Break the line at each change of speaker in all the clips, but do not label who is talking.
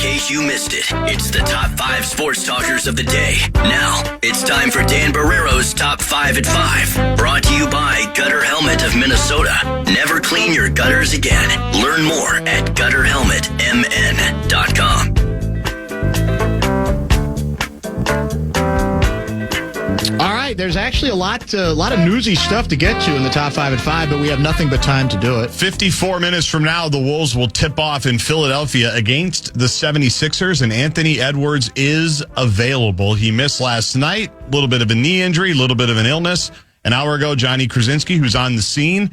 case you missed it, it's the top 5 sports talkers of the day. Now, it's time for Dan Barrero's Top 5 at 5. Brought to you by Gutter Helmet of Minnesota. Never clean your gutters again. Learn more at gutterhelmetmn.com.
All right, there's actually a lot of newsy stuff to get to in the top 5 at 5, but we have nothing but time to do it.
54 minutes from now, the Wolves will tip off in Philadelphia against the 76ers, and Anthony Edwards is available. He missed last night, a little bit of a knee injury, a little bit of an illness. An hour ago, Johnny Krasinski, who's on the scene,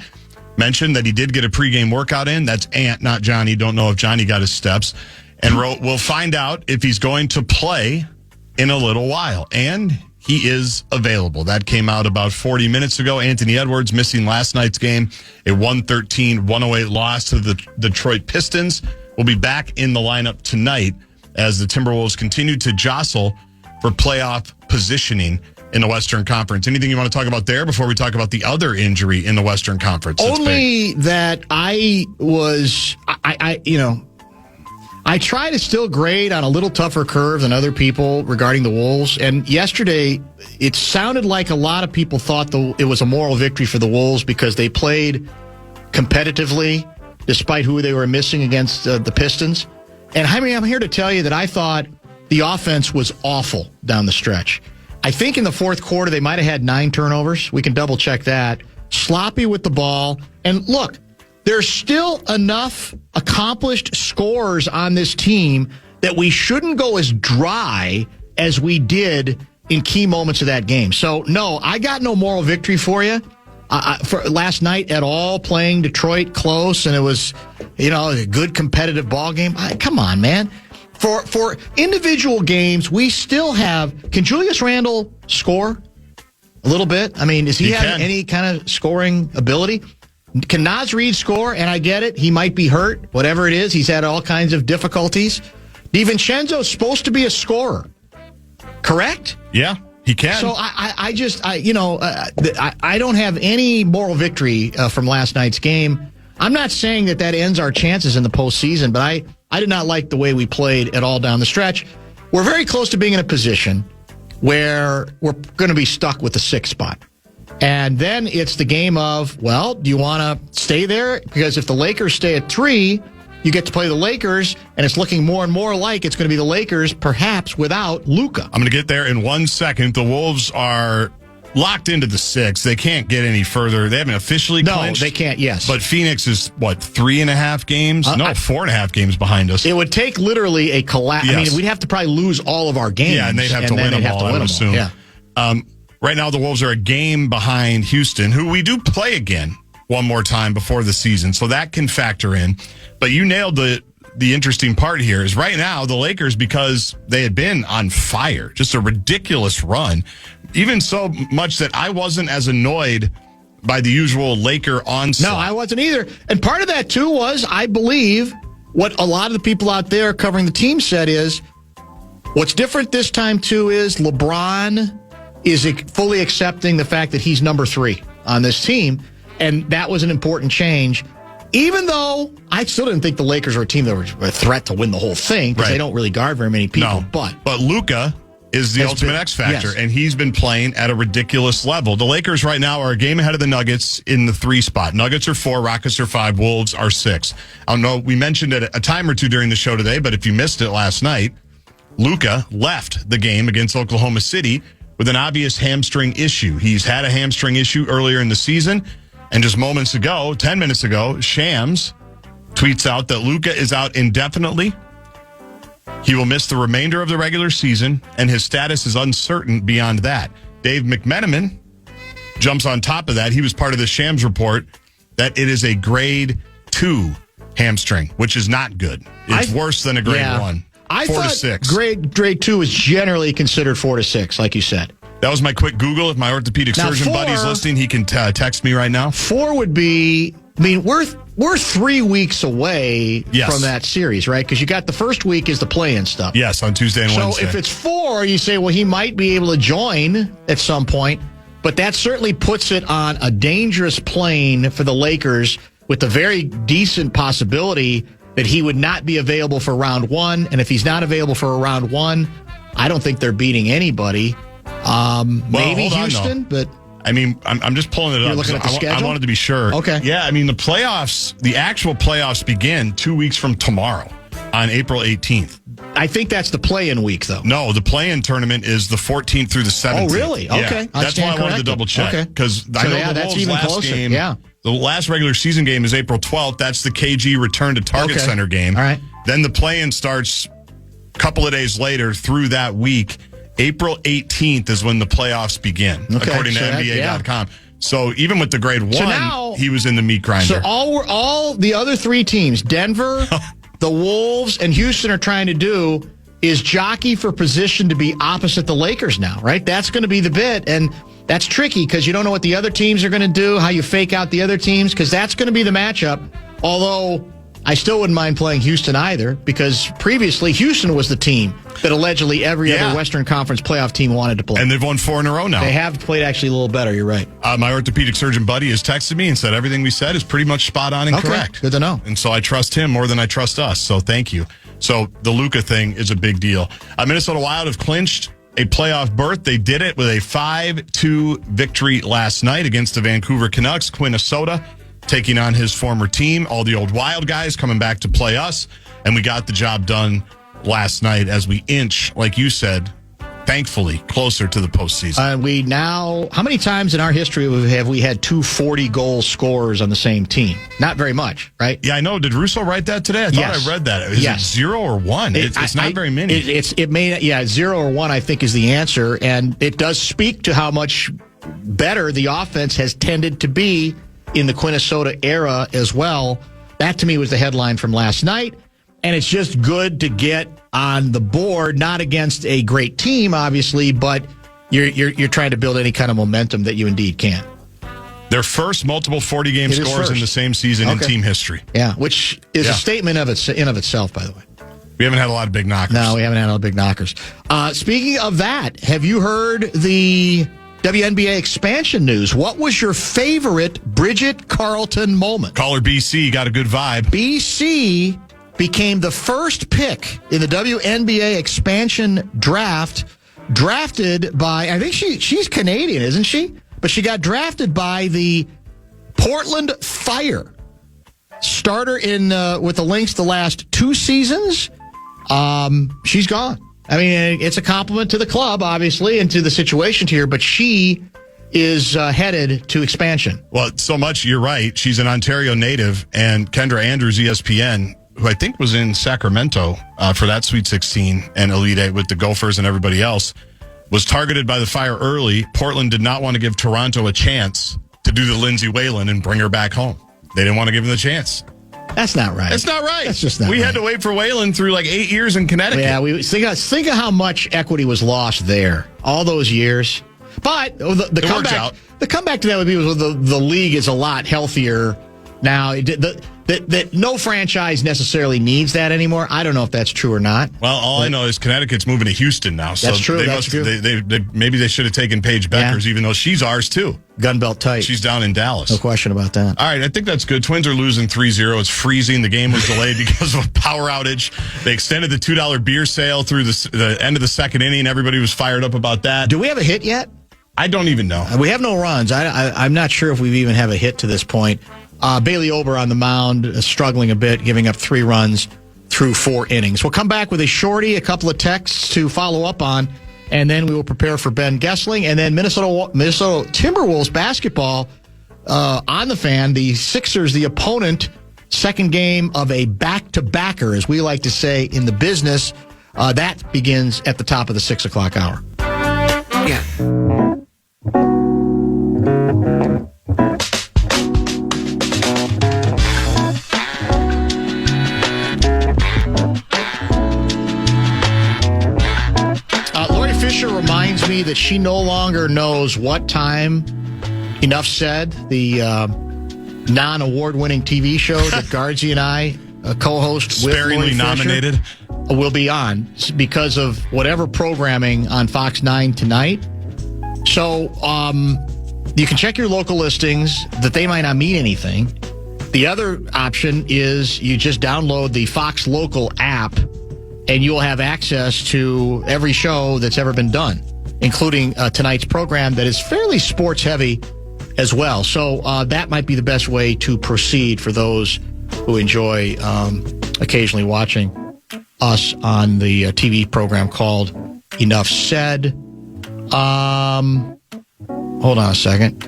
mentioned that he did get a pregame workout in. That's Ant, not Johnny. Don't know if Johnny got his steps. And wrote, we'll find out if he's going to play in a little while. And he is available. That came out about 40 minutes ago. Anthony Edwards missing last night's game, a 113-108 loss to the Detroit Pistons. Will be back in the lineup tonight as the Timberwolves continue to jostle for playoff positioning in the Western Conference. Anything you want to talk about there before we talk about the other injury in the Western Conference?
Only that I try to still grade on a little tougher curve than other people regarding the Wolves. And yesterday, it sounded like a lot of people thought it was a moral victory for the Wolves because they played competitively despite who they were missing against the Pistons. And I mean, I'm here to tell you that I thought the offense was awful down the stretch. I think in the fourth quarter, they might have had 9 turnovers. We can double check that. Sloppy with the ball. And look, there's still enough accomplished scorers on this team that we shouldn't go as dry as we did in key moments of that game. So, no, I got no moral victory for you for last night at all, playing Detroit close, and it was, a good competitive ball game. Come on, man. For individual games, we still have... Can Julius Randle score a little bit? I mean, does he have any kind of scoring ability? Can Naz Reid score? And I get it. He might be hurt. Whatever it is, he's had all kinds of difficulties. DiVincenzo's supposed to be a scorer. Correct?
Yeah, he can.
So I don't have any moral victory from last night's game. I'm not saying that ends our chances in the postseason, but I did not like the way we played at all down the stretch. We're very close to being in a position where we're going to be stuck with the 6th spot. And then it's the game of, well, do you want to stay there? Because if the Lakers stay at 3, you get to play the Lakers, and it's looking more and more like it's going to be the Lakers, perhaps without Luka.
I'm going to get there in 1 second. The Wolves are locked into the 6. They can't get any further. They haven't officially clinched.
No, they can't, yes.
But Phoenix is, 3.5 games? 4.5 games behind us.
It would take literally a collapse.
Yes.
I mean, we'd have to probably lose all of our games.
Yeah, and they'd have to win them all, I would assume.
Yeah.
Right now, the Wolves are a game behind Houston, who we do play again one more time before the season, so that can factor in. But you nailed the interesting part here is right now, the Lakers, because they had been on fire, just a ridiculous run, even so much that I wasn't as annoyed by the usual Laker onslaught.
No, I wasn't either. And part of that, too, was, I believe, what a lot of the people out there covering the team said is, what's different this time, too, is LeBron is fully accepting the fact that he's number 3 on this team, and that was an important change. Even though I still didn't think the Lakers were a team that were a threat to win the whole thing, because they don't really guard very many people.
No, but Luka is the ultimate X factor, and he's been playing at a ridiculous level. The Lakers right now are a game ahead of the Nuggets in the 3 spot. Nuggets are 4, Rockets are 5, Wolves are 6. I don't know, we mentioned it a time or two during the show today, but if you missed it last night, Luka left the game against Oklahoma City with an obvious hamstring issue. He's had a hamstring issue earlier in the season, and just 10 minutes ago, Shams tweets out that Luka is out indefinitely. He will miss the remainder of the regular season, and his status is uncertain beyond that. Dave McMenamin jumps on top of that. He was part of the Shams report that it is a grade 2 hamstring, which is not good. It's worse than a grade 1.
I
4
thought
to 6.
Grade 2 is generally considered 4 to 6, like you said.
That was my quick Google. If my orthopedic surgeon buddy's listening, he can text me right now.
4 would be, we're 3 weeks away from that series, right? Because you got the first week is the play-in stuff.
Yes, on Tuesday and Wednesday.
So if it's 4, you say, well, he might be able to join at some point, but that certainly puts it on a dangerous plane for the Lakers with a very decent possibility that he would not be available for round one. And if he's not available for a round one, I don't think they're beating anybody. Maybe Houston, but
I mean, I'm just pulling it up.
You're looking at the schedule?
I wanted to be sure.
Okay.
Yeah, I mean, the actual playoffs begin 2 weeks from tomorrow on April 18th.
I think that's the play-in week, though.
No, the play-in tournament is the 14th through the 17th.
Oh, really?
Yeah.
Okay.
That's why I wanted to double check.
Okay.
Because I know the Wolves' last
closer.
game, the last regular season game is April 12th. That's the KG return to Target Center game.
All right.
Then the play-in starts a couple of days later through that week. April 18th is when the playoffs begin, according to NBA.com. So even with the grade one, he was in the meat grinder.
So all the other three teams, Denver, the Wolves, and Houston are trying to do is jockey for position to be opposite the Lakers now, right? That's going to be the bit, and that's tricky because you don't know what the other teams are going to do, how you fake out the other teams, because that's going to be the matchup. Although I still wouldn't mind playing Houston either, because previously Houston was the team that allegedly every other Western Conference playoff team wanted to play.
And they've won 4 in a row now.
They have played actually a little better, you're right.
My orthopedic surgeon buddy has texted me and said everything we said is pretty much spot on and correct.
Good to know.
And so I trust him more than I trust us, so thank you. So the Luka thing is a big deal. Minnesota Wild have clinched a playoff berth. They did it with a 5-2 victory last night against the Vancouver Canucks. Minnesota taking on his former team, all the old Wild guys coming back to play us, and we got the job done last night as we inch, like you said, thankfully, closer to the postseason.
We now, how many times in our history have we had 2 40-goal scorers on the same team? Not very much, right?
Yeah, I know. Did Russo write that today? I thought I read that. Is it 0 or 1? It's not very many.
0 or 1, I think, is the answer, and it does speak to how much better the offense has tended to be in the Minnesota era as well. That, to me, was the headline from last night. And it's just good to get on the board, not against a great team, obviously, but you're trying to build any kind of momentum that you indeed can.
Their first multiple 40-game scores in the same season in team history.
Yeah, which is a statement in of itself, by the way.
We haven't had a lot of big knockers.
No, we haven't had a lot of big knockers. Speaking of that, have you heard the WNBA expansion news? What was your favorite Bridget Carlton moment?
Caller BC got a good vibe.
BC became the first pick in the WNBA expansion draft, drafted by, I think she's Canadian, isn't she? But she got drafted by the Portland Fire. Starter with the Lynx the last 2 seasons. She's gone. I mean, it's a compliment to the club, obviously, and to the situation here, but she is headed to expansion.
Well, so much, you're right. She's an Ontario native, and Kendra Andrews, ESPN, who I think was in Sacramento for that Sweet 16 and Elite 8 with the Gophers and everybody else, was targeted by the Fire early. Portland did not want to give Toronto a chance to do the Lindsay Whalen and bring her back home. They didn't want to give them the chance.
That's not right.
That's not right.
That's just not
We
right.
had to wait for Whalen through like 8 years in Connecticut.
Yeah, we think of how much equity was lost there all those years. But the comeback to that would be the league is a lot healthier now. That no franchise necessarily needs that anymore. I don't know if that's true or not.
Well, all I know is Connecticut's moving to Houston now. So
that's true.
Maybe they should have taken Paige Beckers, even though she's ours too.
Gunbelt tight.
She's down in Dallas.
No question about that.
All right, I think that's good. Twins are losing 3-0. It's freezing. The game was delayed because of a power outage. They extended the $2 beer sale through the end of the second inning. Everybody was fired up about that.
Do we have a hit yet?
I don't even know.
We have no runs. I'm not sure if we even have a hit to this point. Bailey Ober on the mound, struggling a bit, giving up 3 runs through 4 innings. We'll come back with a shorty, a couple of texts to follow up on, and then we will prepare for Ben Goessling, and then Minnesota Timberwolves basketball on the fan. The Sixers, the opponent, second game of a back-to-backer, as we like to say in the business. That begins at the top of the 6 o'clock hour.
Yeah.
Fisher reminds me that she no longer knows what time Enough Said, the non-award-winning TV show that Gaardsy and I co-host with
sparingly nominated,
will be on because of whatever programming on Fox 9 tonight. So you can check your local listings that they might not mean anything. The other option is you just download the Fox Local app, and you'll have access to every show that's ever been done, including tonight's program that is fairly sports heavy as well. So that might be the best way to proceed for those who enjoy occasionally watching us on the TV program called Enough Said. Hold on a second.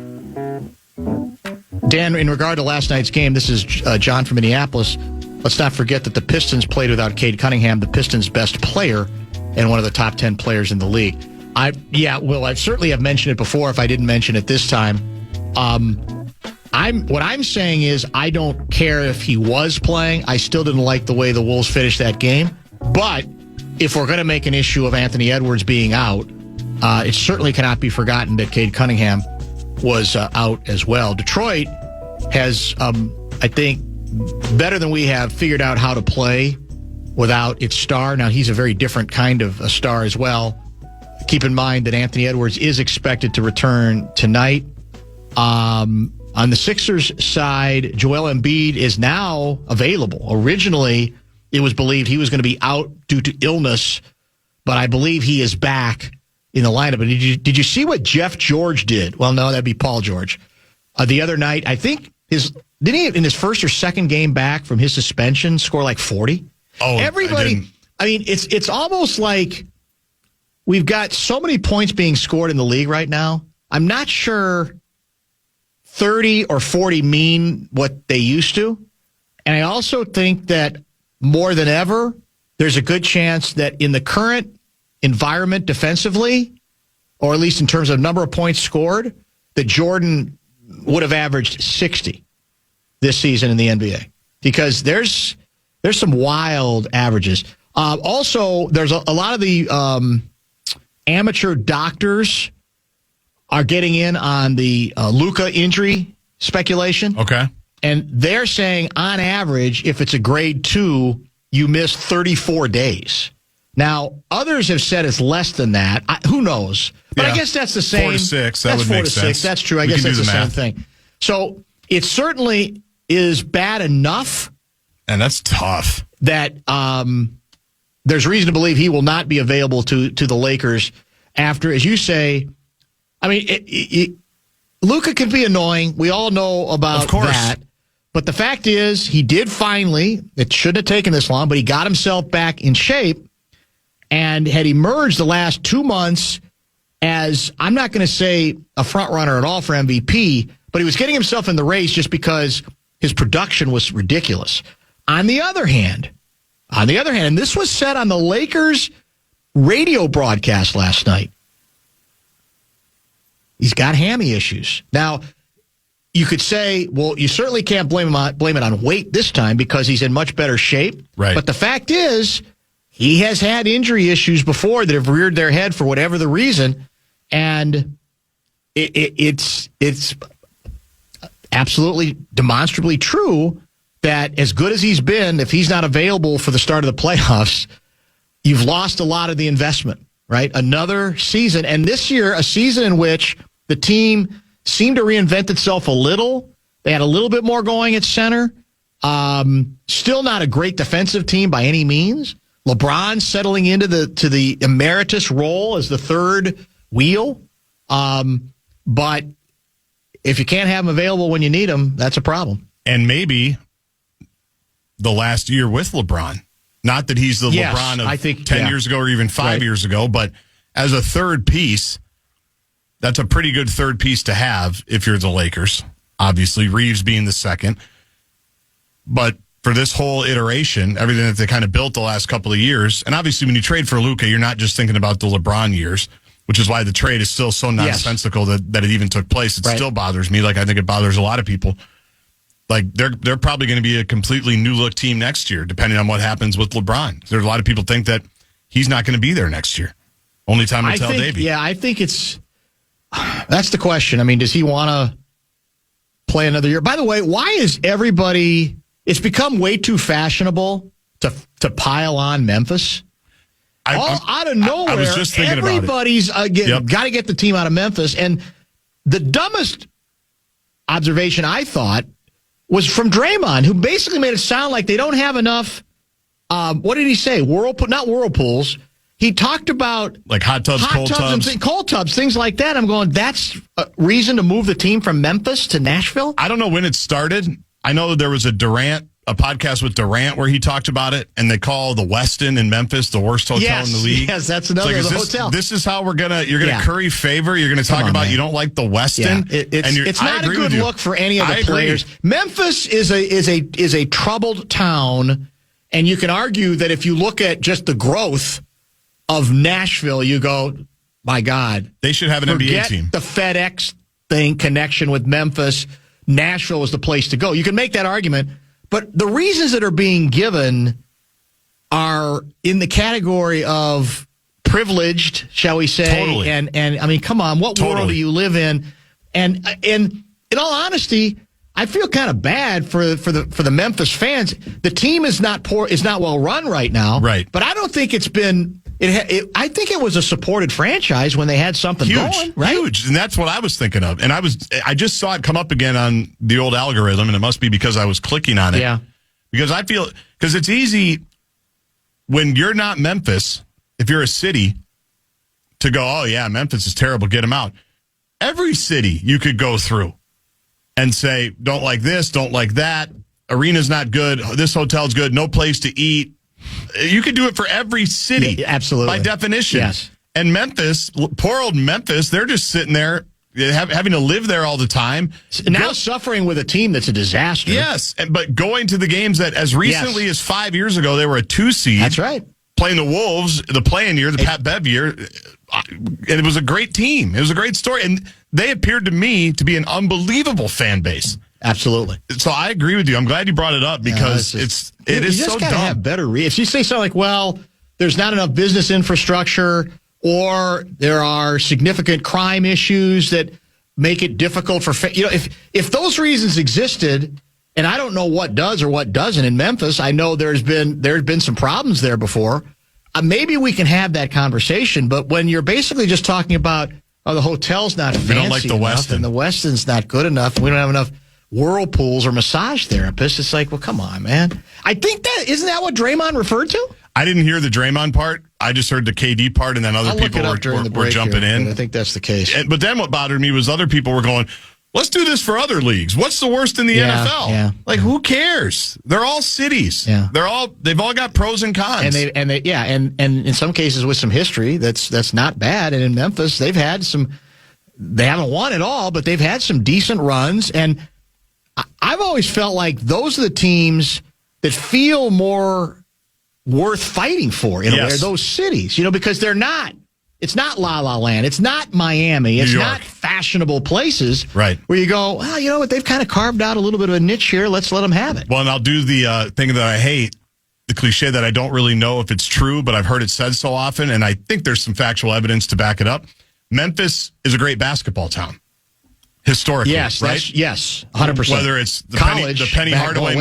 Dan, in regard to last night's game, this is John from Minneapolis. Let's not forget that the Pistons played without Cade Cunningham, the Pistons' best player and one of the top 10 players in the league. I certainly have mentioned it before if I didn't mention it this time. What I'm saying is I don't care if he was playing. I still didn't like the way the Wolves finished that game. But if we're going to make an issue of Anthony Edwards being out, it certainly cannot be forgotten that Cade Cunningham was out as well. Detroit has, I think, better than we have figured out how to play without its star. Now, he's a very different kind of a star as well. Keep in mind that Anthony Edwards is expected to return tonight. On the Sixers side, Joel Embiid is now available. Originally, it was believed he was going to be out due to illness, but I believe he is back in the lineup. And did you see what Jeff George did? Well, no, that'd be Paul George. The other night, I think didn't he in his first or second game back from his suspension score like 40?
Oh,
everybody. I mean, it's almost like we've got so many points being scored in the league right now. I'm not sure 30 or 40 mean what they used to. And I also think that more than ever, there's a good chance that in the current environment defensively, or at least in terms of number of points scored, that Jordan would have averaged 60 this season in the NBA, because there's some wild averages. Also, there's a lot of the amateur doctors are getting in on the Luka injury speculation.
Okay.
And they're saying, on average, if it's a grade 2, you miss 34 days. Now, others have said it's less than that. Who knows? But
yeah.
I guess that's the same.
4 to 6. That would make sense.
4 to 6. That's true. I guess that's the same thing. So it certainly is bad enough.
And that's tough.
That there's reason to believe he will not be available to the Lakers after, as you say. I mean, Luka can be annoying. We all know about that. But the fact is, he did finally, it shouldn't have taken this long, but he got himself back in shape and had emerged the last 2 months as, I'm not going to say a front runner at all for MVP, but he was getting himself in the race just because his production was ridiculous. On the other hand, and this was said on the Lakers radio broadcast last night, he's got hammy issues. Now, you could say, well, you certainly can't blame it on weight this time because he's in much better shape.
Right.
But the fact is, he has had injury issues before that have reared their head for whatever the reason, and it's absolutely demonstrably true that as good as he's been, if he's not available for the start of the playoffs, you've lost a lot of the investment, right? Another season, and this year, a season in which the team seemed to reinvent itself a little. They had a little bit more going at center. Still not a great defensive team by any means. LeBron settling into the emeritus role as the third wheel. But if you can't have him available when you need him, that's a problem.
And maybe the last year with LeBron. Not that he's the LeBron of 10 years ago or even 5 years ago, but as a third piece, that's a pretty good third piece to have if you're the Lakers. Obviously, Reeves being the second. But for this whole iteration, everything that they kind of built the last couple of years, and obviously when you trade for Luka, you're not just thinking about the LeBron years, which is why the trade is still so nonsensical that it even took place. It still bothers me. Like, I think it bothers a lot of people. Like, they're probably going to be a completely new-look team next year, depending on what happens with LeBron. There's a lot of people think that he's not going to be there next year. Only time will tell, Davey.
Yeah, I think that's the question. I mean, does he want to play another year? By the way, why is everybody... It's become way too fashionable to pile on Memphis. Out of nowhere,
I was just thinking
everybody's got to get the team out of Memphis. And the dumbest observation I thought was from Draymond, who basically made it sound like they don't have enough. What did he say? Not whirlpools. He talked about
like hot tubs, cold tubs.
Cold tubs, things like that. I'm going, that's a reason to move the team from Memphis to Nashville?
I don't know when it started. I know there was a podcast with Durant where he talked about it, and they call the Westin in Memphis the worst hotel in the league.
Yes, that's another hotel.
This is how you're gonna curry favor. You're gonna talk about man. You don't like the Westin.
Yeah. It's not a good look for any of the players. Memphis is a troubled town, and you can argue that if you look at just the growth of Nashville, you go, my God.
They should have an NBA team.
The FedEx connection with Memphis. Nashville is the place to go. You can make that argument, but the reasons that are being given are in the category of privileged, shall we say.
Totally.
And I mean, come on, what world do you live in? And in all honesty, I feel kind of bad for the Memphis fans. The team is not well run right now.
Right.
But I don't think it's been. I think it was a supported franchise when they had something going, right?
Huge, and that's what I was thinking of. And I just saw it come up again on the old algorithm, and it must be because I was clicking on it.
Yeah.
Because it's easy when you're not Memphis, if you're a city, to go, oh yeah, Memphis is terrible, get them out. Every city you could go through and say, don't like this, don't like that, arena's not good, this hotel's good, no place to eat. You could do it for every city.
Yeah, absolutely.
By definition.
Yes.
And Memphis, poor old Memphis, they're just sitting there having to live there all the time.
Now suffering with a team that's a disaster.
Yes, but going to the games that as recently as 5 years ago, they were a 2 seed.
That's right.
Playing the Wolves, the play-in year, the Pat Bev year. And it was a great team. It was a great story. And they appeared to me to be an unbelievable fan base.
Absolutely.
So I agree with you. I'm glad you brought it up because it is so dumb. You just got to
have better if you say something like, well, there's not enough business infrastructure or there are significant crime issues that make it difficult for if those reasons existed, and I don't know what does or what doesn't in Memphis. I know there's been some problems there before. Maybe we can have that conversation, but when you're basically just talking about the hotel's not fancy
we don't like the
enough
Westin.
And the Westin's not good enough, and we don't have enough whirlpools or massage therapists. It's like, well, come on, man. I think isn't that what Draymond referred to?
I didn't hear the Draymond part. I just heard the KD part, and then other people were jumping in.
I think that's the case.
But then what bothered me was other people were going, let's do this for other leagues. What's the worst in the NFL?
Yeah.
Like, who cares? They're all cities.
Yeah.
They've all got pros and cons.
And in some cases with some history that's not bad. And in Memphis, they haven't won it all, but they've had some decent runs. And I've always felt like those are the teams that feel more worth fighting for in a way, those cities, because they're not. It's not La La Land. It's not Miami. It's not fashionable places,
right?
Where you go, well, you know what? They've kind of carved out a little bit of a niche here. Let's let them have it.
Well, and I'll do the thing that I hate, the cliche that I don't really know if it's true, but I've heard it said so often, and I think there's some factual evidence to back it up. Memphis is a great basketball town. Historically,
yes,
right?
Yes, 100%.
Whether it's the
College,
Penny Hardaway,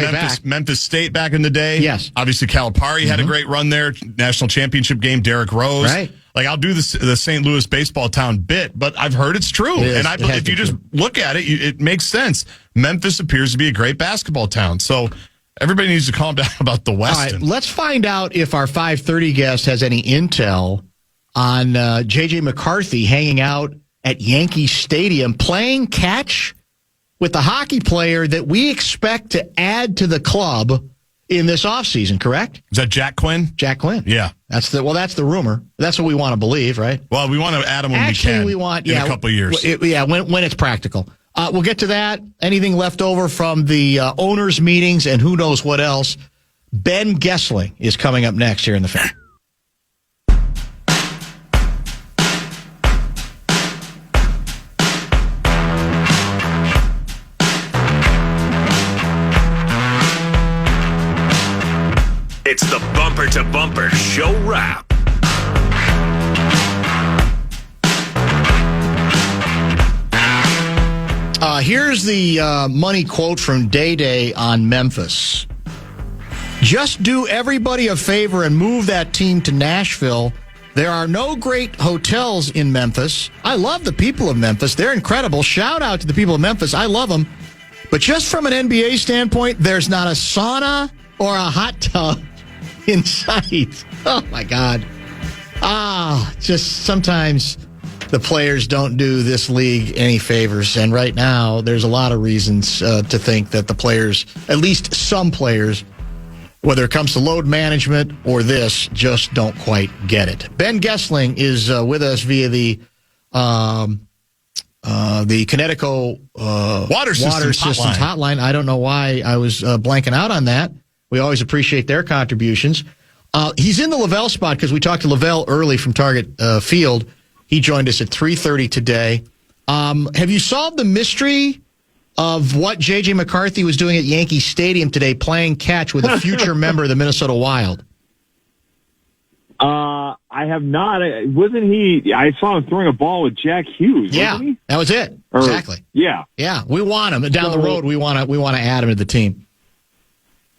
Memphis State back in the day.
Yes.
Obviously, Calipari had a great run there. National championship game, Derrick Rose.
Right.
Like, I'll do the St. Louis baseball town bit, but I've heard it's true. If you just look at it, it makes sense. Memphis appears to be a great basketball town. So everybody needs to calm down about the Westin.
All right, let's find out if our 5:30 guest has any intel on J.J. McCarthy hanging out at Yankee Stadium playing catch with the hockey player that we expect to add to the club in this offseason, correct?
Is that Jack Quinn?
Jack Quinn.
Yeah.
That's the rumor. That's what we want to believe, right?
Well, we want to add him when we can.
We want,
in a couple of years.
When it's practical. We'll get to that. Anything left over from the owners' meetings and who knows what else. Ben Goessling is coming up next here in the Fan.
It's the Bumper to Bumper Show Wrap.
Here's the money quote from Day Day on Memphis. Just do everybody a favor and move that team to Nashville. There are no great hotels in Memphis. I love the people of Memphis. They're incredible. Shout out to the people of Memphis. I love them. But just from an NBA standpoint, there's not a sauna or a hot tub in sight. Oh, my God. Just sometimes the players don't do this league any favors. And right now, there's a lot of reasons to think that the players, at least some players, whether it comes to load management or this, just don't quite get it. Ben Goessling is with us via the Connecticut Water Systems Hotline. I don't know why I was blanking out on that. We always appreciate their contributions. He's in the Lavelle spot because we talked to Lavelle early from Target Field. He joined us at 3:30 today. Have you solved the mystery of what J.J. McCarthy was doing at Yankee Stadium today, playing catch with a future member of the Minnesota Wild?
I have not. Wasn't he? I saw him throwing a ball with Jack Hughes.
Yeah,
wasn't he?
that was it. Exactly.
Yeah.
We want him down the road. We want to add him to the team.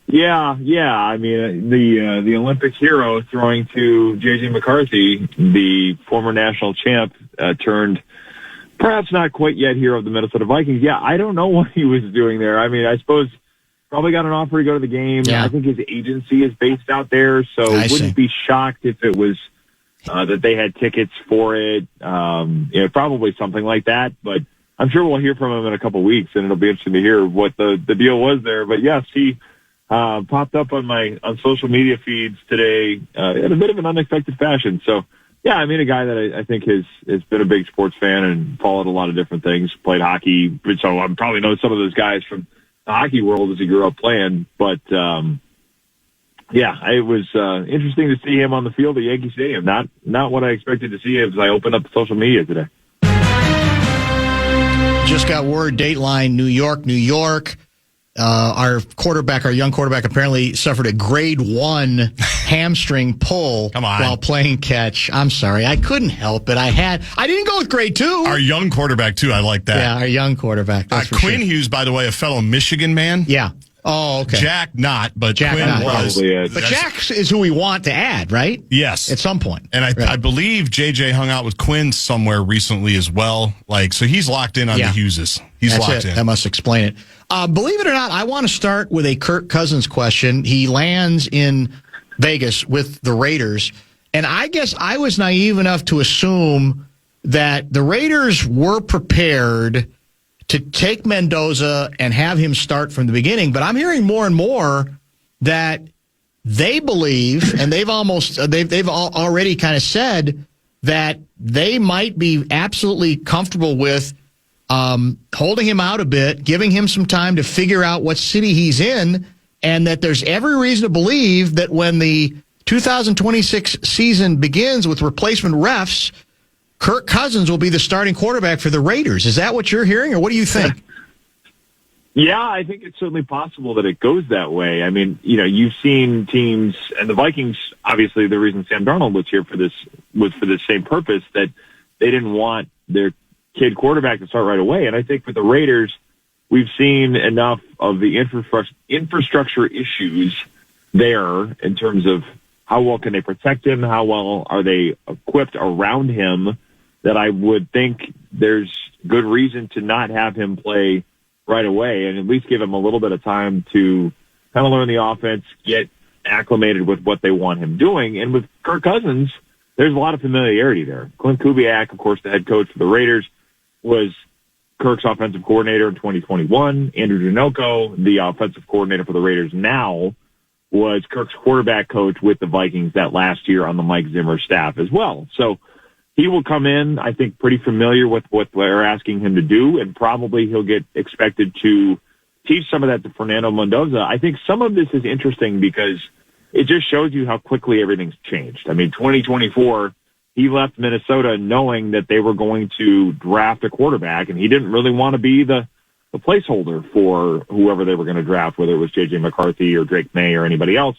Yeah. I mean, the Olympic hero throwing to J.J. McCarthy, the former national champ, turned perhaps not quite yet hero of the Minnesota Vikings. Yeah, I don't know what he was doing there. I mean, I suppose probably got an offer to go to the game. Yeah. I think his agency is based out there, so wouldn't be shocked if it was that they had tickets for it. Probably something like that. But I'm sure we'll hear from him in a couple weeks, and it'll be interesting to hear what the deal was there. But yes, he popped up on social media feeds today in a bit of an unexpected fashion. So. Yeah, I mean, a guy that I think has been a big sports fan and followed a lot of different things, played hockey. So I probably know some of those guys from the hockey world as he grew up playing. But, it was interesting to see him on the field at Yankee Stadium. Not what I expected to see as I opened up social media today.
Just got word, Dateline, New York. Our young quarterback, apparently suffered a grade 1 hamstring pull while playing catch. I'm sorry. I couldn't help it. I didn't go with grade 2.
Our young quarterback, too. I like that.
Yeah, our young quarterback. That's for
Quinn
sure.
Hughes, by the way, a fellow Michigan man.
Yeah. Oh, okay.
Jack not, but
Jack
Quinn
not.
was.
But Jack is who we want to add, right?
Yes.
At some point.
And I believe JJ hung out with Quinn somewhere recently as well. So he's locked in on the Hugheses. He's locked in.
That must explain it. Believe it or not, I want to start with a Kirk Cousins question. He lands in Vegas with the Raiders. And I guess I was naive enough to assume that the Raiders were prepared to take Mendoza and have him start from the beginning. But I'm hearing more and more that they believe, and they've already kind of said that they might be absolutely comfortable with holding him out a bit, giving him some time to figure out what city he's in, and that there's every reason to believe that when the 2026 season begins with replacement refs, Kirk Cousins will be the starting quarterback for the Raiders. Is that what you're hearing, or what do you think?
Yeah, I think it's certainly possible that it goes that way. I mean, you've seen teams, and the Vikings, obviously the reason Sam Darnold was here was for this same purpose, that they didn't want their kid quarterback to start right away. And I think for the Raiders, we've seen enough of the infrastructure issues there in terms of how well can they protect him, how well are they equipped around him, that I would think there's good reason to not have him play right away and at least give him a little bit of time to kind of learn the offense, get acclimated with what they want him doing. And with Kirk Cousins, there's a lot of familiarity there. Clint Kubiak, of course, the head coach for the Raiders, was Kirk's offensive coordinator in 2021. Andrew Janocko, the offensive coordinator for the Raiders now, was Kirk's quarterback coach with the Vikings that last year on the Mike Zimmer staff as well. So he will come in, I think, pretty familiar with what they're asking him to do, and probably he'll get expected to teach some of that to Fernando Mendoza. I think some of this is interesting because it just shows you how quickly everything's changed. I mean, 2024, he left Minnesota knowing that they were going to draft a quarterback, and he didn't really want to be the placeholder for whoever they were going to draft, whether it was J.J. McCarthy or Drake May or anybody else.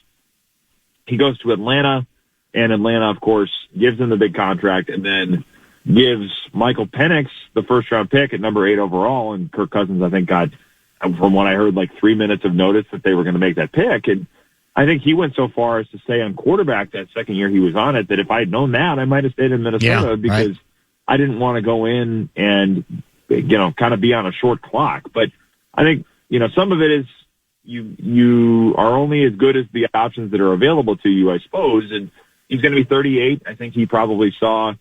He goes to Atlanta, and Atlanta, of course, gives him the big contract and then gives Michael Penix the first-round pick at number 8 overall, and Kirk Cousins, I think, got, from what I heard, like 3 minutes of notice that they were going to make that pick. And I think he went so far as to say on quarterback that second year he was on it that if I had known that, I might have stayed in Minnesota because I didn't want to go in and, kind of be on a short clock. But I think, some of it is you are only as good as the options that are available to you, I suppose. And he's going to be 38. I think he probably saw,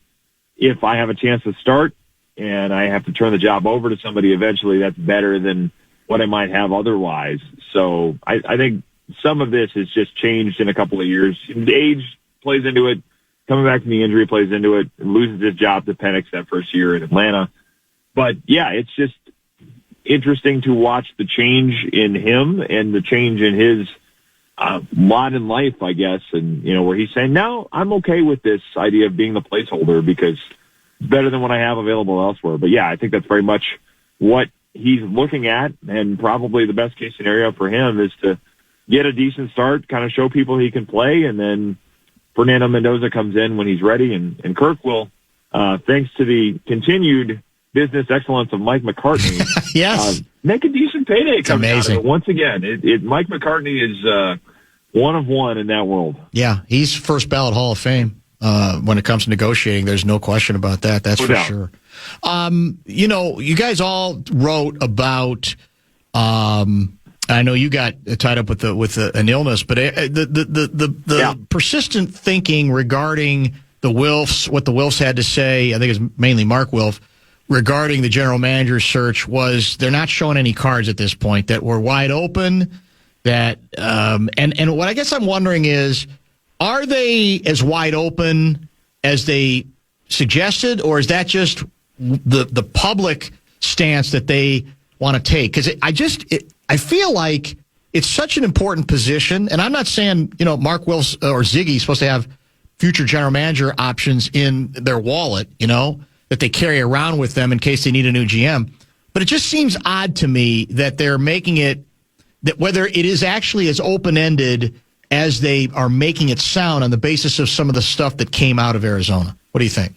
if I have a chance to start and I have to turn the job over to somebody eventually, that's better than what I might have otherwise. So I think some of this has just changed in a couple of years. The age plays into it. Coming back from the injury plays into it. Loses his job to Penix that first year in Atlanta. But, yeah, it's just interesting to watch the change in him and the change in his lot in life, I guess. And, where he's saying, no, I'm okay with this idea of being the placeholder because it's better than what I have available elsewhere. But, yeah, I think that's very much what he's looking at. And probably the best case scenario for him is to get a decent start, kind of show people he can play, and then Fernando Mendoza comes in when he's ready. And Kirk will, thanks to the continued business excellence of Mike McCartney,
yes,
make a decent payday.
It's amazing.
Out of it. Once again, Mike McCartney is one of one in that world.
Yeah, he's first ballot Hall of Fame when it comes to negotiating. There's no question about that. That's for sure. You guys all wrote about. I know you got tied up with an illness, but the persistent thinking regarding the Wilfs, what the Wilfs had to say, I think it was mainly Mark Wilf, regarding the general manager search was they're not showing any cards at this point, that we're wide open, that and what I guess I'm wondering is, are they as wide open as they suggested, or is that just the public stance that they want to take? Because I feel like it's such an important position, and I'm not saying, Mark Wilfs or Ziggy is supposed to have future general manager options in their wallet, that they carry around with them in case they need a new GM. But it just seems odd to me that they're making it, that whether it is actually as open-ended as they are making it sound on the basis of some of the stuff that came out of Arizona. What do you think?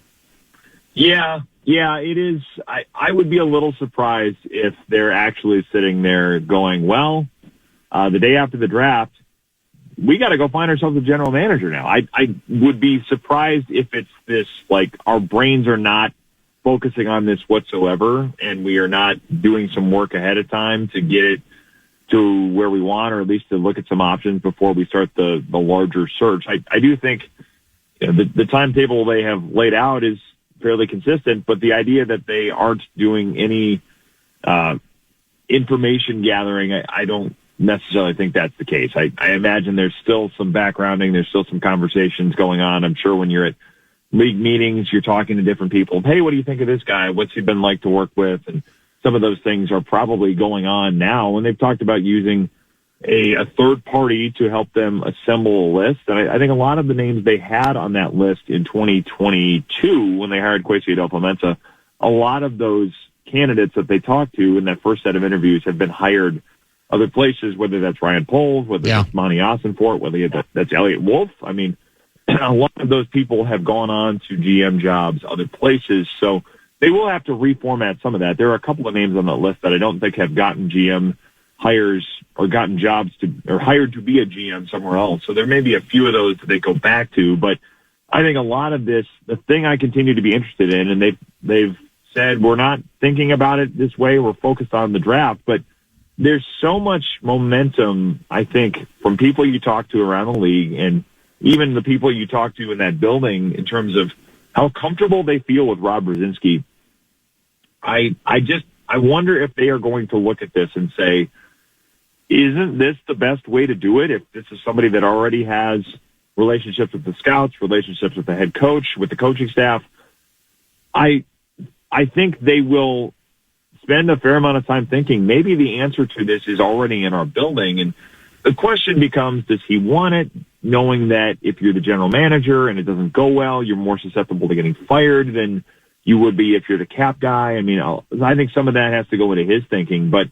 Yeah, it is. I would be a little surprised if they're actually sitting there going, well, the day after the draft, we got to go find ourselves a general manager now. I would be surprised if it's this, like, our brains are not focusing on this whatsoever, and we are not doing some work ahead of time to get it to where we want, or at least to look at some options before we start the larger search. I do think the timetable they have laid out is fairly consistent, but the idea that they aren't doing any information gathering, I don't necessarily think that's the case. I imagine there's still some backgrounding, there's still some conversations going on. I'm sure when you're at league meetings, you're talking to different people. Hey, what do you think of this guy? What's he been like to work with? And some of those things are probably going on now. And they've talked about using a third party to help them assemble a list. And I think a lot of the names they had on that list in 2022 when they hired Kwesi Adolfo-Mensah, a lot of those candidates that they talked to in that first set of interviews have been hired other places, whether that's Ryan Poles, whether that's Monty Ossenfort, whether that's Elliot Wolf. I mean, a lot of those people have gone on to GM jobs other places, so they will have to reformat some of that. There are a couple of names on that list that I don't think have gotten GM hires or gotten jobs or hired to be a GM somewhere else. So there may be a few of those that they go back to, but I think a lot of this, the thing I continue to be interested in, and they've said we're not thinking about it this way, we're focused on the draft, but there's so much momentum, I think, from people you talk to around the league and even the people you talk to in that building in terms of how comfortable they feel with Rob Brzezinski. I wonder if they are going to look at this and say, isn't this the best way to do it? If this is somebody that already has relationships with the scouts, relationships with the head coach, with the coaching staff, I think they will spend a fair amount of time thinking maybe the answer to this is already in our building. And the question becomes, does he want it, knowing that if you're the general manager and it doesn't go well, you're more susceptible to getting fired than you would be if you're the cap guy? I mean, I think some of that has to go into his thinking, but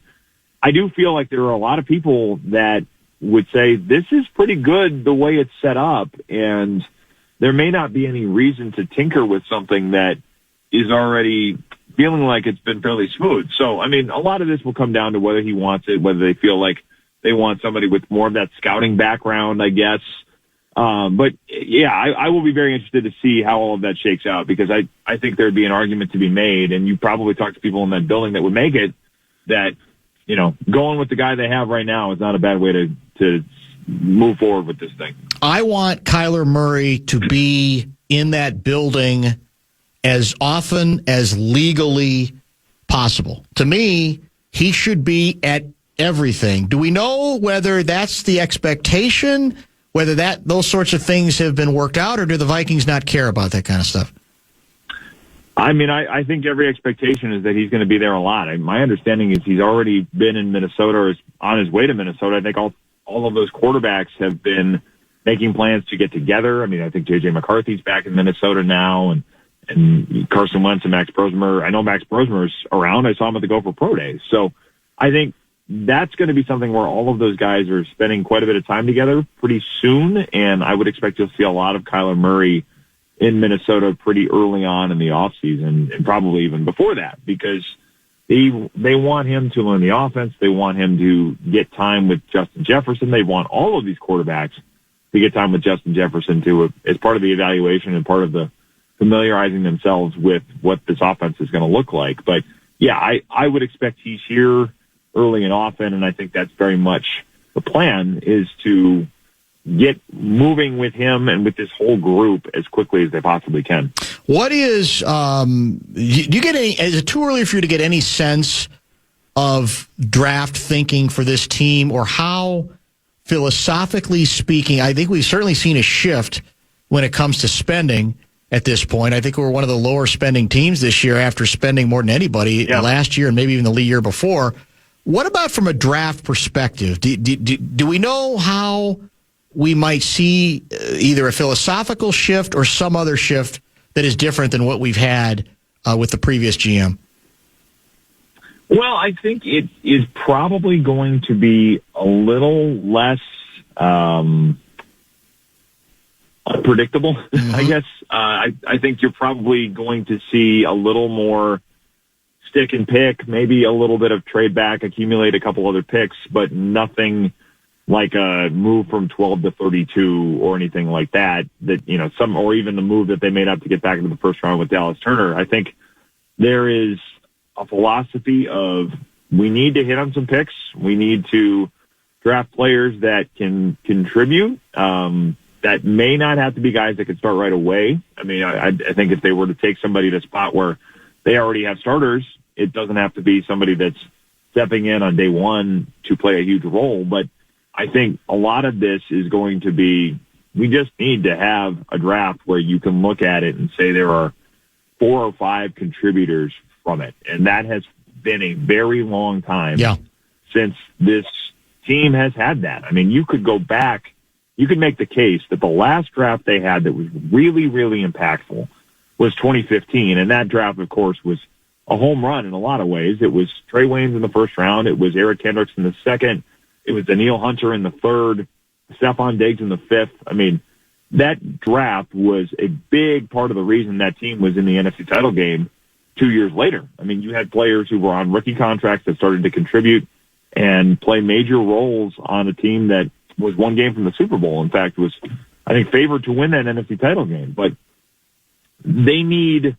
I do feel like there are a lot of people that would say this is pretty good the way it's set up, and there may not be any reason to tinker with something that is already feeling like it's been fairly smooth. So, I mean, a lot of this will come down to whether he wants it, whether they feel like they want somebody with more of that scouting background, I guess. But, yeah, I will be very interested to see how all of that shakes out, because I think there'd be an argument to be made, and you probably talk to people in that building that would make it, that going with the guy they have right now is not a bad way to move forward with this thing.
I want Kyler Murray to be in that building as often as legally possible. To me, he should be at everything. Do we know whether that's the expectation, whether those sorts of things have been worked out, or do the Vikings not care about that kind of stuff?
I mean, I think every expectation is that he's going to be there a lot. My understanding is he's already been in Minnesota or is on his way to Minnesota. I think all of those quarterbacks have been making plans to get together. I mean, I think J.J. McCarthy's back in Minnesota now, and Carson Wentz and Max Brosmer. I know Max Brosmer's around. I saw him at the Gopher Pro Day. So I think that's going to be something where all of those guys are spending quite a bit of time together pretty soon, and I would expect you'll see a lot of Kyler Murray in Minnesota pretty early on in the offseason, and probably even before that, because they want him to learn the offense. They want him to get time with Justin Jefferson. They want all of these quarterbacks to get time with Justin Jefferson as part of the evaluation and part of the familiarizing themselves with what this offense is going to look like. But yeah, I would expect he's here early and often, and I think that's very much the plan, is to get moving with him and with this whole group as quickly as they possibly can.
What is, do you get any, is it too early for you to get any sense of draft thinking for this team, or how, philosophically speaking, I think we've certainly seen a shift when it comes to spending at this point. I think we're one of the lower spending teams this year after spending more than anybody last year and maybe even the year before. What about from a draft perspective? Do we know how we might see either a philosophical shift or some other shift that is different than what we've had with the previous GM?
Well, I think it is probably going to be a little less unpredictable, I guess. I think you're probably going to see a little more stick and pick, maybe a little bit of trade back, accumulate a couple other picks, but nothing like a move from 12 to 32 or anything like that, or even the move that they made up to get back into the first round with Dallas Turner. I think there is a philosophy of, we need to hit on some picks. We need to draft players that can contribute, that may not have to be guys that can start right away. I mean, I think if they were to take somebody to a spot where they already have starters, it doesn't have to be somebody that's stepping in on day one to play a huge role. But I think a lot of this is going to be, we just need to have a draft where you can look at it and say there are 4 or 5 contributors from it. And that has been a very long time since this team has had that. I mean, you could go back, you could make the case that the last draft they had that was really, really impactful was 2015. And that draft, of course, was a home run in a lot of ways. It was Trey Waynes in the first round. It was Eric Kendricks in the second. It was Daniil Hunter in the third, Stephon Diggs in the fifth. I mean, that draft was a big part of the reason that team was in the NFC title game 2 years later. I mean, you had players who were on rookie contracts that started to contribute and play major roles on a team that was one game from the Super Bowl. In fact, was, I think, favored to win that NFC title game. But they need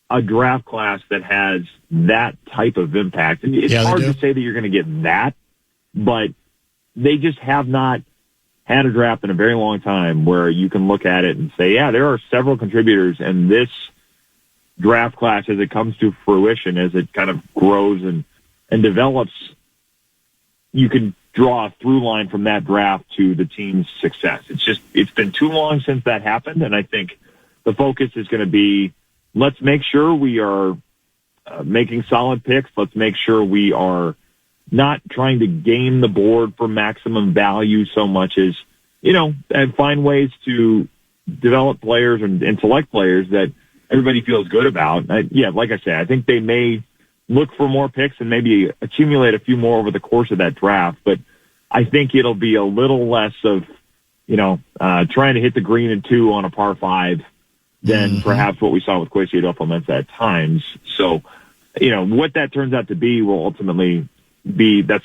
a draft class that has that type of impact. And it's hard to say that you're going to get that, but they just have not had a draft in a very long time where you can look at it and say, yeah, there are several contributors, and this draft class, as it comes to fruition, as it kind of grows and develops, you can draw a through line from that draft to the team's success. It's been too long since that happened, and I think the focus is going to be, let's make sure we are making solid picks. Let's make sure we are not trying to game the board for maximum value so much as, and find ways to develop players and select players that everybody feels good about. Like I said, I think they may look for more picks and maybe accumulate a few more over the course of that draft, but I think it'll be a little less of, trying to hit the green and 2 on a par 5 than perhaps what we saw with Kwesi Adofo-Mensah at times. So, what that turns out to be will ultimately be, that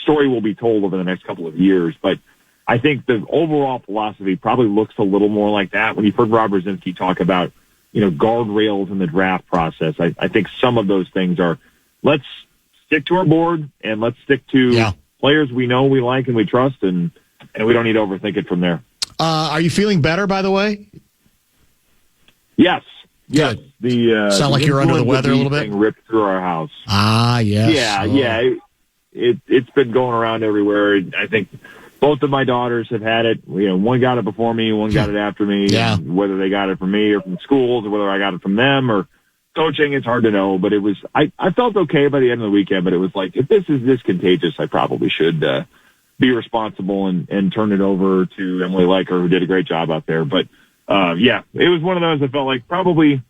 story will be told over the next couple of years. But I think the overall philosophy probably looks a little more like that. When you've heard Rob Brzezinski talk about, guardrails in the draft process, I think some of those things are, let's stick to our board and let's stick to players we know, we like, and we trust, and we don't need to overthink it from there.
Are you feeling better, by the way?
Yes.
Good.
The
sound like you're under the weather a little bit.
Ripped through our house.
Ah, yes.
Yeah. It's been going around everywhere. I think both of my daughters have had it. One got it before me, one got it after me.
Yeah.
Whether they got it from me or from schools, or whether I got it from them or coaching, it's hard to know. But it was. I felt okay by the end of the weekend. But it was like, if this is this contagious, I probably should be responsible and turn it over to Emily Leiker, who did a great job out there. But it was one of those that felt like probably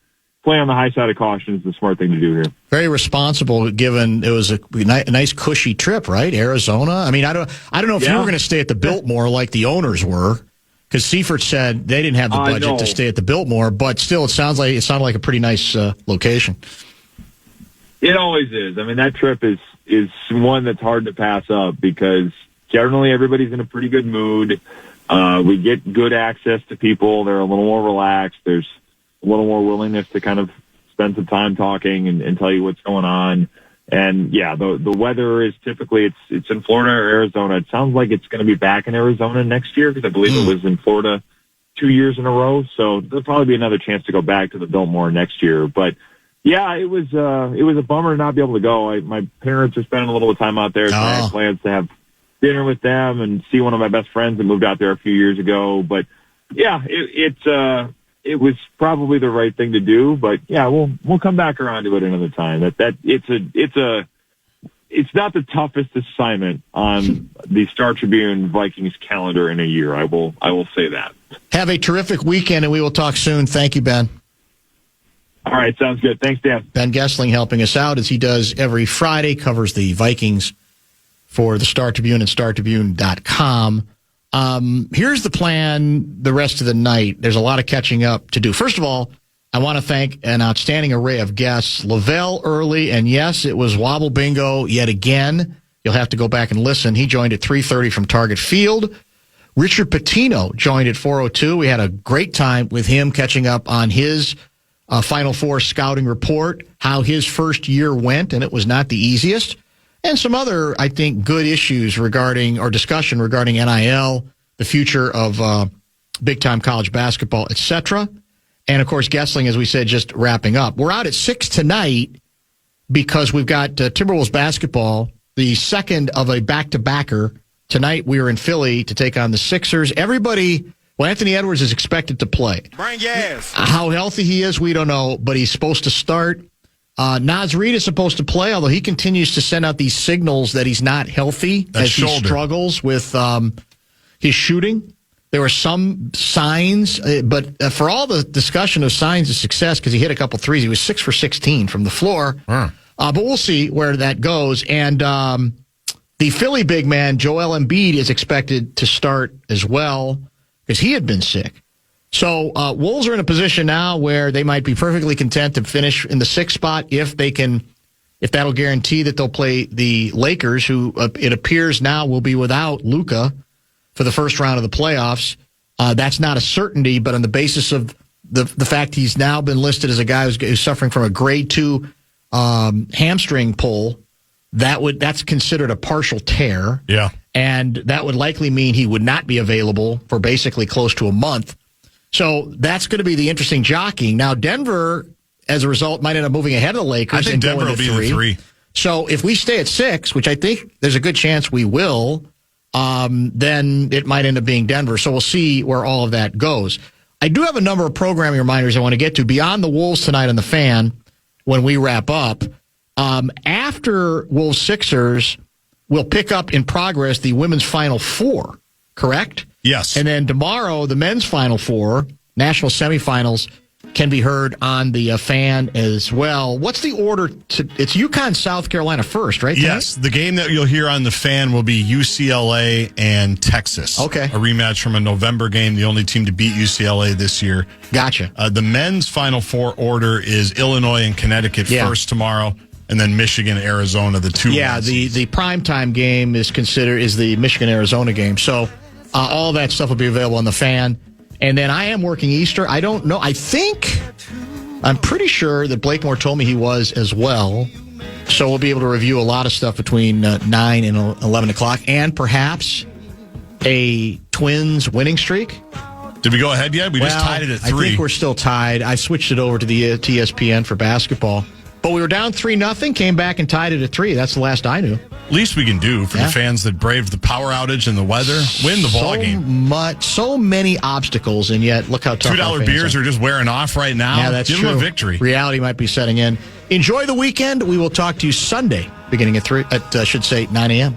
play on the high side of caution is the smart thing to do here.
Very responsible, given it was a nice cushy trip, right? Arizona. I mean, I don't know if you were going to stay at the Biltmore like the owners were, because Seifert said they didn't have the budget to stay at the Biltmore, but still, it sounded like a pretty nice location.
It always is. I mean, that trip is one that's hard to pass up because generally everybody's in a pretty good mood. We get good access to people. They're a little more relaxed. There's a little more willingness to kind of spend some time talking and tell you what's going on. And the weather is typically it's in Florida or Arizona. It sounds like it's going to be back in Arizona next year because I believe it was in Florida 2 years in a row. So there'll probably be another chance to go back to the Biltmore next year. But it was a bummer to not be able to go. My parents are spending a little bit of time out there. So I had plans to have dinner with them and see one of my best friends that moved out there a few years ago. But it was probably the right thing to do, but we'll come back around to it another time. It's not the toughest assignment on the Star Tribune Vikings calendar in a year. I will say that.
Have a terrific weekend, and we will talk soon. Thank you, Ben.
All right, sounds good. Thanks, Dan.
Ben Goessling helping us out as he does every Friday, covers the Vikings for the Star Tribune and StarTribune.com. Here's the plan the rest of the night. There's a lot of catching up to do. First of all, I want to thank an outstanding array of guests. Lavelle early, and yes, it was Wobble Bingo yet again. You'll have to go back and listen. He joined at 3:30 from Target Field. Richard Pitino joined at 4:02. We had a great time with him catching up on his Final Four scouting report, how his first year went, and it was not the easiest. And some other, I think, good issues discussion regarding NIL, the future of big-time college basketball, etc. And, of course, Goessling, as we said, just wrapping up. We're out at 6 tonight because we've got Timberwolves basketball, the second of a back-to-backer. Tonight we are in Philly to take on the Sixers. Anthony Edwards is expected to play.
Bring gas.
How healthy he is, we don't know, but he's supposed to start. Naz Reid is supposed to play, although he continues to send out these signals that he's not healthy he struggles with his shooting. There were some signs, but for all the discussion of signs of success, because he hit a couple threes, he was 6 for 16 from the floor. But we'll see where that goes. And the Philly big man, Joel Embiid, is expected to start as well because he had been sick. So Wolves are in a position now where they might be perfectly content to finish in the 6th spot if that'll guarantee that they'll play the Lakers, who it appears now will be without Luka for the first round of the playoffs. That's not a certainty, but on the basis of the fact he's now been listed as a guy who's suffering from a grade 2 hamstring pull, that's considered a partial tear.
Yeah.
And that would likely mean he would not be available for basically close to a month. So that's going to be the interesting jockeying. Now, Denver, as a result, might end up moving ahead of the Lakers.
I think Denver will be the 3.
So if we stay at 6, which I think there's a good chance we will, then it might end up being Denver. So we'll see where all of that goes. I do have a number of programming reminders I want to get to beyond the Wolves tonight on the Fan when we wrap up. After Wolves Sixers, we'll pick up in progress the women's Final Four, correct?
Yes.
And then tomorrow, the men's Final Four, national semifinals, can be heard on the Fan as well. What's the order? It's UConn, South Carolina first, right? Tonight?
Yes. The game that you'll hear on the Fan will be UCLA and Texas.
Okay.
A rematch from a November game, the only team to beat UCLA this year.
Gotcha.
The men's Final Four order is Illinois and Connecticut first tomorrow, and then Michigan, Arizona, the 2.
Yeah, the primetime game is the Michigan-Arizona game. So all that stuff will be available on the Fan. And then I am working Easter. I don't know. I'm pretty sure that Blakemore told me he was as well. So we'll be able to review a lot of stuff between 9 and 11 o'clock, and perhaps a Twins winning streak.
Did we go ahead yet? We just tied it at 3.
I think we're still tied. I switched it over to the TSPN for basketball. But we were down 3-0, came back and tied it at 3. That's the last I knew.
Least we can do for the fans that braved the power outage and the weather, win the ball game.
So many obstacles, and yet look how tough
$2 beers are just wearing off right now.
Yeah, that's
Give
true.
them a victory.
Reality might be setting in. Enjoy the weekend. We will talk to you Sunday, beginning at 9 a.m.